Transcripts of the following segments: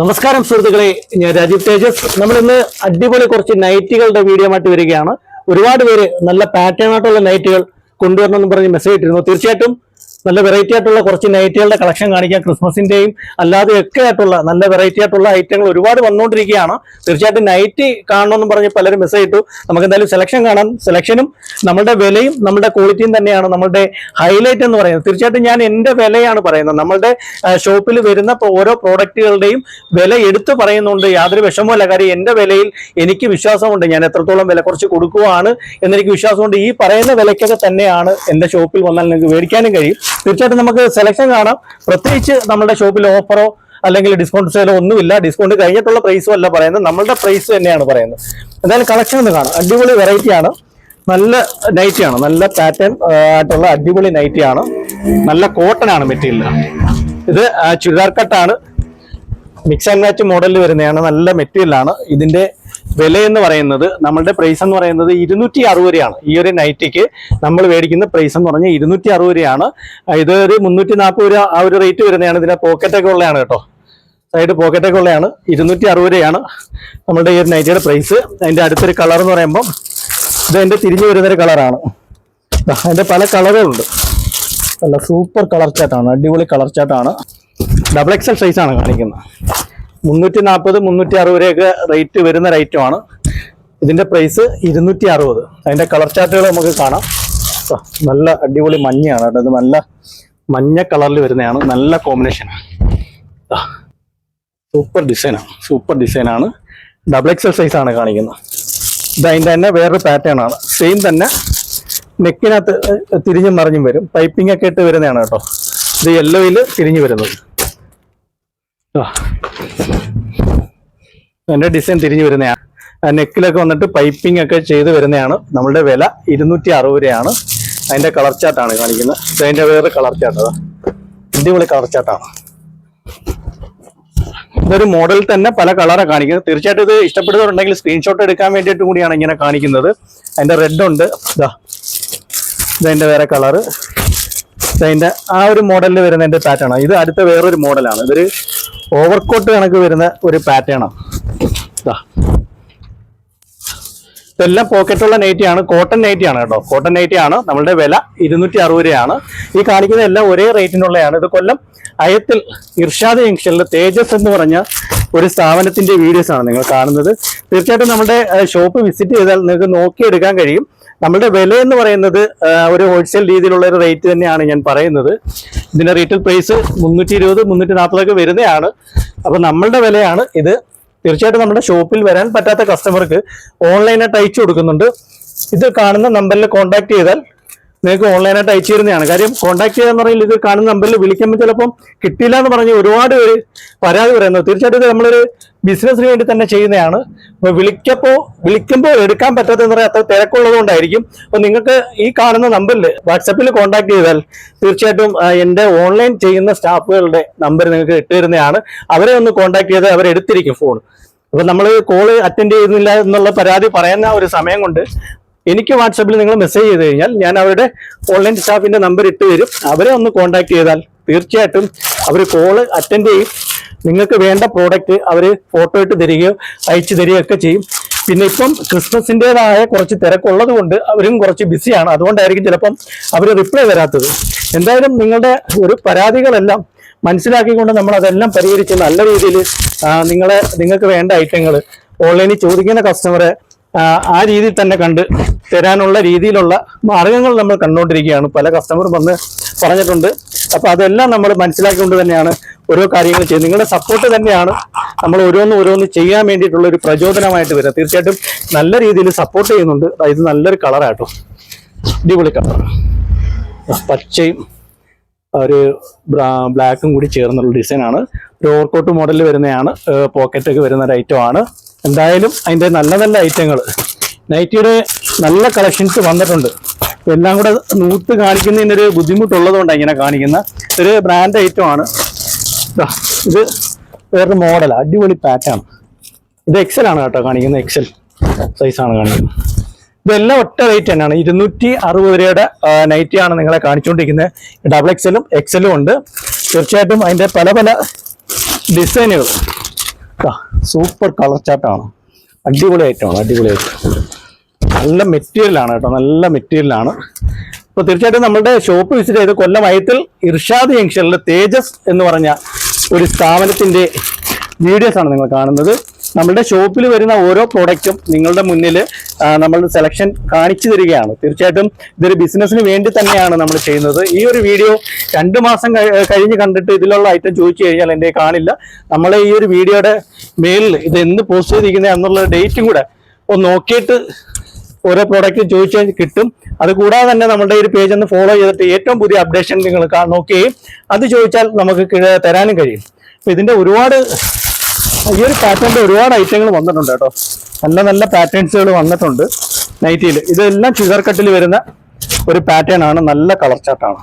നമസ്കാരം സുഹൃത്തുക്കളെ, ഞാൻ രാജീവ് തേജസ്. നമ്മളിന്ന് അടിപൊളി കുറച്ച് നൈറ്റുകളുടെ വീഡിയോ ആയിട്ട് വരികയാണ്. ഒരുപാട് പേര് നല്ല പാറ്റേൺ ആയിട്ടുള്ള നൈറ്റുകൾ കൊണ്ടുവരണമെന്ന് പറഞ്ഞ് മെസ്സേജ് ഇട്ടിരുന്നു. തീർച്ചയായിട്ടും നല്ല വെറൈറ്റി ആയിട്ടുള്ള കുറച്ച് നൈറ്റുകളുടെ കളക്ഷൻ കാണിക്കാം. ക്രിസ്മസിന്റെയും അല്ലാതെയൊക്കെ ആയിട്ടുള്ള നല്ല വെറൈറ്റി ആയിട്ടുള്ള ഐറ്റങ്ങൾ ഒരുപാട് വന്നുകൊണ്ടിരിക്കുകയാണ്. തീർച്ചയായിട്ടും നൈറ്റ് കാണണമെന്ന് പറഞ്ഞ് പലരും മെസ്സേജ് ഇട്ടു. നമുക്ക് എന്തായാലും സെലക്ഷൻ കാണാം. സെലക്ഷനും നമ്മുടെ വിലയും നമ്മുടെ ക്വാളിറ്റിയും തന്നെയാണ് നമ്മുടെ ഹൈലൈറ്റ് എന്ന് പറയുന്നത്. തീർച്ചയായിട്ടും ഞാൻ എൻ്റെ വിലയാണ് പറയുന്നത്. നമ്മളുടെ ഷോപ്പിൽ വരുന്ന ഓരോ പ്രോഡക്റ്റുകളുടെയും വില എടുത്തു പറയുന്നുണ്ട്. യാതൊരു വിഷമവുമില്ല. കാര്യം എൻ്റെ വിലയിൽ എനിക്ക് വിശ്വാസമുണ്ട്. ഞാൻ എത്രത്തോളം വില കുറച്ച് കൊടുക്കുകയാണ് എന്നെനിക്ക് വിശ്വാസമുണ്ട്. ഈ പറയുന്ന വിലയ്ക്കൊക്കെ തന്നെയാണ് എൻ്റെ ഷോപ്പിൽ വന്നാൽ നിങ്ങൾക്ക് മേടിക്കാനും കഴിയും. തീർച്ചയായിട്ടും നമുക്ക് സെലക്ഷൻ കാണാം. പ്രത്യേകിച്ച് നമ്മുടെ ഷോപ്പിൽ ഓഫറോ അല്ലെങ്കിൽ ഡിസ്കൗണ്ട് സെയിലോ ഒന്നുമില്ല. ഡിസ്കൗണ്ട് കഴിഞ്ഞിട്ടുള്ള പ്രൈസും അല്ല പറയുന്നത്, നമ്മളുടെ പ്രൈസ് തന്നെയാണ് പറയുന്നത്. എന്തായാലും കളക്ഷൻ ഒന്ന് കാണാം. അടിപൊളി വെറൈറ്റി ആണ്. നല്ല നൈറ്റി ആണ്. നല്ല പാറ്റേൺ ആയിട്ടുള്ള അടിപൊളി നൈറ്റി ആണ്. നല്ല കോട്ടൺ ആണ് മെറ്റീരിയൽ. ഇത് ചുരിദാർ കട്ടാണ്. മിക്സ് ആൻഡ് മാച്ച് മോഡലിൽ വരുന്നതാണ്. നല്ല മെറ്റീരിയൽ ആണ്. ഇതിന്റെ വില എന്ന് പറയുന്നത്, നമ്മളുടെ പ്രൈസ് എന്ന് പറയുന്നത് 260 രൂപയാണ്. ഈ ഒരു നൈറ്റിക്ക് നമ്മൾ മേടിക്കുന്ന പ്രൈസ് എന്ന് പറഞ്ഞാൽ 260 രൂപയാണ്. ഇത് ഒരു 340 രൂപ ആ ഒരു റേറ്റ് വരുന്നതാണ്. ഇതിന്റെ പോക്കറ്റൊക്കെ ഉള്ളതാണ് കേട്ടോ. സൈഡ് പോക്കറ്റൊക്കെ ഉള്ളതാണ്. 260 രൂപയാണ് നമ്മളുടെ ഈ ഒരു നൈറ്റിയുടെ പ്രൈസ്. അതിന്റെ അടുത്തൊരു കളർ എന്ന് പറയുമ്പോൾ ഇത് അതിന്റെ തിരിഞ്ഞു വരുന്നൊരു കളറാണ്. അതിന്റെ പല കളറുകളുണ്ട്. നല്ല സൂപ്പർ കളർ ചാർട്ടാണ്. അടിപൊളി കളർ ചാർട്ടാണ്. ഡബിൾ എക്സൽ സൈസാണ് കാണിക്കുന്നത്. 340 360 രൂപയൊക്കെ റേറ്റ് വരുന്ന റേറ്റുമാണ്. ഇതിന്റെ പ്രൈസ് 260. അതിന്റെ കളർ ചാർട്ടുകൾ നമുക്ക് കാണാം. നല്ല അടിപൊളി മഞ്ഞയാണ് കേട്ടോ. ഇത് നല്ല മഞ്ഞ കളറിൽ വരുന്നതാണ്. നല്ല കോമ്പിനേഷനാണ്. സൂപ്പർ ഡിസൈനാണ്. ഡബിൾ എക്സൽ സൈസാണ് കാണിക്കുന്നത്. ഇത് അതിൻ്റെ തന്നെ വേറൊരു പാറ്റേൺ ആണ്. സെയിം തന്നെ നെക്കിനകത്ത് തിരിഞ്ഞും മറിഞ്ഞും വരും. പൈപ്പിംഗ് ഒക്കെ ഇട്ട് വരുന്നതാണ് കേട്ടോ. ഇത് യെല്ലോയിൽ തിരിഞ്ഞു വരുന്നത്. അതിന്റെ ഡിസൈൻ തിരിഞ്ഞു വരുന്നതാണ്. നെക്കിലൊക്കെ വന്നിട്ട് പൈപ്പിംഗ് ഒക്കെ ചെയ്ത് വരുന്നതാണ്. നമ്മളുടെ വില 260 രൂപയാണ്. അതിന്റെ കളർ ചാർട്ടാണ് കാണിക്കുന്നത്. ഇതിന്റെ വേറെ കളർ ചാർട്ട്. അടിപൊളി കളർ ചാർട്ടാണ്. ഇതൊരു മോഡൽ തന്നെ പല കളറാണ് കാണിക്കുന്നത്. തീർച്ചയായിട്ടും ഇത് ഇഷ്ടപ്പെടുന്നവരുണ്ടെങ്കിൽ സ്ക്രീൻഷോട്ട് എടുക്കാൻ വേണ്ടിയിട്ട് കൂടിയാണ് ഇങ്ങനെ കാണിക്കുന്നത്. അതിന്റെ റെഡ് ഉണ്ട്. ഇതതിന്റെ വേറെ കളറ്. അതിന്റെ ആ ഒരു മോഡലിൽ വരുന്നതിന്റെ പാറ്റേൺ. ഇത് അടുത്ത വേറൊരു മോഡലാണ്. ഇതൊരു ഓവർകോട്ട് കണക്ക് വരുന്ന ഒരു പാറ്റേൺ ആണ്. ഇതെല്ലാം പോക്കറ്റുള്ള നൈറ്റിയാണ്. കോട്ടൺ നൈറ്റിയാണ് കേട്ടോ. കോട്ടൺ നൈറ്റിയാണ്. നമ്മളുടെ വില 260 രൂപയാണ്. ഈ കാണിക്കുന്ന എല്ലാം ഒരേ റേറ്റിനുള്ളതാണ്. ഇത് കൊല്ലം അയത്തിൽ ഇർഷാദ് ജംഗ്ഷനിൽ തേജസ് എന്ന് പറഞ്ഞ ഒരു സ്ഥാപനത്തിന്റെ വീഡിയോസ് ആണ് നിങ്ങൾ കാണുന്നത്. തീർച്ചയായിട്ടും നമ്മുടെ ഷോപ്പ് വിസിറ്റ് ചെയ്താൽ നിങ്ങൾക്ക് നോക്കിയെടുക്കാൻ കഴിയും. നമ്മളുടെ വില എന്ന് പറയുന്നത് ഒരു ഹോൾസെയിൽ രീതിയിലുള്ള ഒരു റേറ്റ് തന്നെയാണ് ഞാൻ പറയുന്നത്. ഇതിന്റെ റീറ്റെയിൽ പ്രൈസ് 320 340 ഒക്കെ വരുന്നതാണ്. അപ്പൊ നമ്മളുടെ വിലയാണ് ഇത്. തീർച്ചയായിട്ടും നമ്മുടെ ഷോപ്പിൽ വരാൻ പറ്റാത്ത കസ്റ്റമർക്ക് ഓൺലൈനായിട്ട് അയച്ചു കൊടുക്കുന്നുണ്ട്. ഇത് കാണുന്ന നമ്പറിൽ കോൺടാക്ട് ചെയ്താൽ നിങ്ങൾക്ക് ഓൺലൈനായിട്ട് അയച്ചു തരുന്നതാണ്. കാര്യം കോൺടാക്ട് ചെയ്യാന്ന് പറഞ്ഞാൽ ഇത് കാണുന്ന നമ്പറിൽ വിളിക്കുമ്പോൾ ചിലപ്പം കിട്ടില്ല എന്ന് പറഞ്ഞ് ഒരുപാട് പേര് പരാതി പറയുന്നത്. തീർച്ചയായിട്ടും ഇത് നമ്മളൊരു ബിസിനസ്സിന് വേണ്ടി തന്നെ ചെയ്യുന്നതാണ്. അപ്പോൾ വിളിക്കുമ്പോൾ എടുക്കാൻ പറ്റാത്തെന്ന് പറയാൻ അത്ര തിരക്കുള്ളത് കൊണ്ടായിരിക്കും. അപ്പോൾ നിങ്ങൾക്ക് ഈ കാണുന്ന നമ്പറിൽ വാട്സപ്പിൽ കോൺടാക്ട് ചെയ്താൽ തീർച്ചയായിട്ടും എൻ്റെ ഓൺലൈൻ ചെയ്യുന്ന സ്റ്റാഫുകളുടെ നമ്പർ നിങ്ങൾക്ക് ഇട്ട് തരുന്നതാണ്. അവരെ ഒന്ന് കോൺടാക്ട് ചെയ്ത് അവരെടുത്തിരിക്കും ഫോൺ. അപ്പോൾ നമ്മൾ കോള് അറ്റൻഡ് ചെയ്യുന്നില്ല എന്നുള്ള പരാതി പറയുന്ന ഒരു സമയം കൊണ്ട് എനിക്ക് വാട്സപ്പിൽ നിങ്ങൾ മെസ്സേജ് ചെയ്ത് കഴിഞ്ഞാൽ ഞാൻ അവരുടെ ഓൺലൈൻ സ്റ്റാഫിന്റെ നമ്പർ ഇട്ട് തരും. അവരെ ഒന്ന് കോൺടാക്ട് ചെയ്താൽ തീർച്ചയായിട്ടും അവർ കോള് അറ്റൻഡ് ചെയ്യും. നിങ്ങൾക്ക് വേണ്ട പ്രോഡക്റ്റ് അവർ ഫോട്ടോ ഇട്ട് തരികയോ അയച്ചു തരികയൊക്കെ ചെയ്യും. പിന്നെ ഇപ്പം ക്രിസ്മസിൻ്റെതായ കുറച്ച് തിരക്കുള്ളത് കൊണ്ട് അവരും കുറച്ച് ബിസിയാണ്. അതുകൊണ്ടായിരിക്കും ചിലപ്പം അവർ റിപ്ലൈ തരാത്തത്. എന്തായാലും നിങ്ങളുടെ ഒരു പരാതികളെല്ലാം മനസ്സിലാക്കിക്കൊണ്ട് നമ്മൾ അതെല്ലാം പരിഹരിച്ച് നല്ല രീതിയിൽ നിങ്ങൾക്ക് വേണ്ട ഐറ്റങ്ങൾ ഓൺലൈനിൽ ചോദിക്കുന്ന കസ്റ്റമറെ ആ രീതിയിൽ തന്നെ കണ്ട് തരാനുള്ള രീതിയിലുള്ള മാർഗങ്ങൾ നമ്മൾ കണ്ടുകൊണ്ടിരിക്കുകയാണ്. പല കസ്റ്റമർ വന്ന് പറഞ്ഞിട്ടുണ്ട്. അപ്പൊ അതെല്ലാം നമ്മൾ മനസ്സിലാക്കിക്കൊണ്ട് തന്നെയാണ് ഓരോ കാര്യങ്ങൾ ചെയ്യുന്നത്. നിങ്ങളുടെ സപ്പോർട്ട് തന്നെയാണ് നമ്മൾ ഓരോന്ന് ചെയ്യാൻ വേണ്ടിയിട്ടുള്ള ഒരു പ്രചോദനമായിട്ട് വരിക. തീർച്ചയായിട്ടും നല്ല രീതിയിൽ സപ്പോർട്ട് ചെയ്യുന്നുണ്ട്. ഇത് നല്ലൊരു കളറാട്ടോ. അടിപൊളി കളർ. പച്ചയും ഒരു ബ്ലാക്കും കൂടി ചേർന്നുള്ള ഡിസൈനാണ്. ഒരു ഓവർകോട്ട് മോഡലിൽ വരുന്നതാണ്. പോക്കറ്റൊക്കെ വരുന്ന ഒരു ഐറ്റമാണ്. എന്തായാലും അതിൻ്റെ നല്ല നല്ല ഐറ്റങ്ങൾ നൈറ്റിയുടെ നല്ല കളക്ഷൻസ് വന്നിട്ടുണ്ട്. എല്ലാം കൂടെ നൂത്ത് കാണിക്കുന്നതിനൊരു ബുദ്ധിമുട്ടുള്ളതുകൊണ്ടാണ് ഇങ്ങനെ കാണിക്കുന്ന ഒരു ബ്രാൻഡ് ഐറ്റമാണ്. ഇത് വേറൊരു മോഡലാണ്. അടിപൊളി പാറ്റാണ്. ഇത് എക്സൽ ആണ് കേട്ടോ കാണിക്കുന്നത്. എക്സൽ സൈസാണ് കാണിക്കുന്നത്. ഇതെല്ലാം ഒറ്റ റേറ്റ് തന്നെയാണ്. 260 രൂപയുടെ നൈറ്റിയാണ് നിങ്ങളെ കാണിച്ചുകൊണ്ടിരിക്കുന്നത്. ഡബിൾ എക്സലും എക്സലും ഉണ്ട്. തീർച്ചയായിട്ടും അതിൻ്റെ പല ഡിസൈനുകൾ സൂപ്പർ കളർ ചാർട്ടാണ്, അടിപൊളി ഐറ്റമാണ്, അടിപൊളി ഐറ്റം. നല്ല മെറ്റീരിയലാണ് കേട്ടോ, നല്ല മെറ്റീരിയലാണ്. അപ്പോൾ തീർച്ചയായിട്ടും നമ്മുടെ ഷോപ്പ് വിസിറ്റ് ചെയ്ത് കൊല്ലം അയത്തിൽ ഇർഷാദ് ജംഗ്ഷനിൽ തേജസ് എന്ന് പറഞ്ഞ ഒരു സ്ഥാപനത്തിൻ്റെ വീഡിയോസ് ആണ് നിങ്ങൾ കാണുന്നത്. നമ്മുടെ ഷോപ്പിൽ വരുന്ന ഓരോ പ്രോഡക്റ്റും നിങ്ങളുടെ മുന്നിൽ നമ്മൾ സെലക്ഷൻ കാണിച്ചു തരികയാണ്. തീർച്ചയായിട്ടും ഇതൊരു ബിസിനസ്സിന് വേണ്ടി തന്നെയാണ് നമ്മൾ ചെയ്യുന്നത്. ഈ ഒരു വീഡിയോ 2 മാസം കഴിഞ്ഞ് കണ്ടിട്ട് ഇതിലുള്ള ഐറ്റം ചോദിച്ചു കഴിഞ്ഞാൽ എൻ്റെ കാണില്ല. നമ്മൾ ഈ ഒരു വീഡിയോയുടെ മേലിൽ ഇത് എന്ന് പോസ്റ്റ് ചെയ്തിരിക്കുന്നത് എന്നുള്ള ഡേറ്റും കൂടെ ഒന്ന് നോക്കിയിട്ട് ഓരോ പ്രോഡക്റ്റ് ചോദിച്ചാൽ കിട്ടും. അതുകൂടാതെ തന്നെ നമ്മുടെ ഈ ഒരു പേജ് ഒന്ന് ഫോളോ ചെയ്തിട്ട് ഏറ്റവും പുതിയ അപ്ഡേഷൻ നിങ്ങൾ നോക്കുകയും അത് ചോദിച്ചാൽ നമുക്ക് തരാനും കഴിയും. അപ്പോൾ ഇതിൻ്റെ ഒരുപാട് ഈ ഒരു പാറ്റേണിൻ്റെ ഒരുപാട് ഐറ്റങ്ങൾ വന്നിട്ടുണ്ട് കേട്ടോ. നല്ല നല്ല പാറ്റേൺസുകൾ വന്നിട്ടുണ്ട് നൈറ്റിയിൽ. ഇതെല്ലാം ചിസർ കട്ടിൽ വരുന്ന ഒരു പാറ്റേൺ ആണ്, നല്ല കളർ ചാർട്ടാണ്.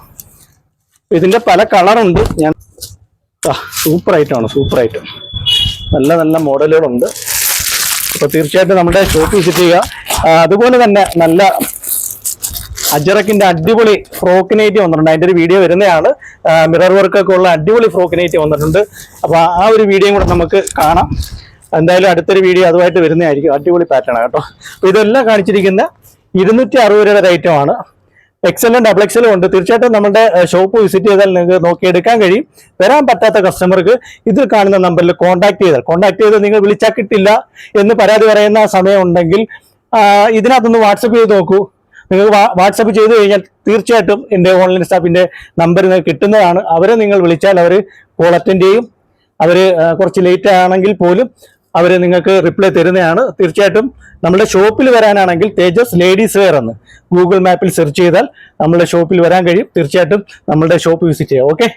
ഇതിൻ്റെ പല കളറുണ്ട്. ഞാൻ സൂപ്പർ ഐറ്റമാണ്, സൂപ്പർ ഐറ്റം. നല്ല നല്ല മോഡലുകളുണ്ട്. അപ്പോൾ തീർച്ചയായിട്ടും നമ്മുടെ ഷോപ്പ് വിസിറ്റ് ചെയ്യുക. അതുപോലെ തന്നെ നല്ല അജറക്കിന്റെ അടിപൊളി ഫ്രോക്ക് നൈറ്റി വന്നിട്ടുണ്ട്. അതിൻ്റെ ഒരു വീഡിയോ വരുന്നതാണ്. മിറർ വർക്കൊക്കെ ഉള്ള അടിപൊളി ഫ്രോക്ക് നൈറ്റി വന്നിട്ടുണ്ട്. അപ്പോൾ ആ ഒരു വീഡിയോയും കൂടെ നമുക്ക് കാണാം. എന്തായാലും അടുത്തൊരു വീഡിയോ അതുമായിട്ട് വരുന്നതായിരിക്കും. അടിപൊളി പാറ്റേൺ കേട്ടോ. അപ്പോൾ ഇതെല്ലാം കാണിച്ചിരിക്കുന്ന 260 രൂപയുടെ ഐറ്റമാണ്. എക്സലും ഡബിൾ എക്സലും ഉണ്ട്. തീർച്ചയായിട്ടും നമ്മുടെ ഷോപ്പ് വിസിറ്റ് ചെയ്താൽ നിങ്ങൾക്ക് നോക്കിയെടുക്കാൻ കഴിയും. വരാൻ പറ്റാത്ത കസ്റ്റമർക്ക് ഇതിൽ കാണുന്ന നമ്പറിൽ കോൺടാക്ട് ചെയ്ത് നിങ്ങൾ വിളിച്ചാൽ കിട്ടില്ല എന്ന് പരാതി പറയുന്ന സമയം ഉണ്ടെങ്കിൽ ഇതിനകത്തൊന്ന് വാട്സപ്പ് ചെയ്ത് നോക്കൂ. നിങ്ങൾക്ക് വാട്സപ്പ് ചെയ്ത് കഴിഞ്ഞാൽ തീർച്ചയായിട്ടും എൻ്റെ ഓൺലൈൻ സ്റ്റാഫിൻ്റെ നമ്പർ നിങ്ങൾക്ക് കിട്ടുന്നതാണ്. അവരെ നിങ്ങൾ വിളിച്ചാൽ അവർ കോൾ അറ്റൻഡ് ചെയ്യും. അവർ കുറച്ച് ലേറ്റ് ആണെങ്കിൽ പോലും അവർ നിങ്ങൾക്ക് റിപ്ലൈ തരുന്നതാണ്. തീർച്ചയായിട്ടും നമ്മുടെ ഷോപ്പിൽ വരാനാണെങ്കിൽ തേജസ് ലേഡീസ് വെയർ എന്ന് ഗൂഗിൾ മാപ്പിൽ സെർച്ച് ചെയ്താൽ നമ്മുടെ ഷോപ്പിൽ വരാൻ കഴിയും. തീർച്ചയായിട്ടും നമ്മുടെ ഷോപ്പ് വിസിറ്റ് ചെയ്യാം. ഓക്കെ.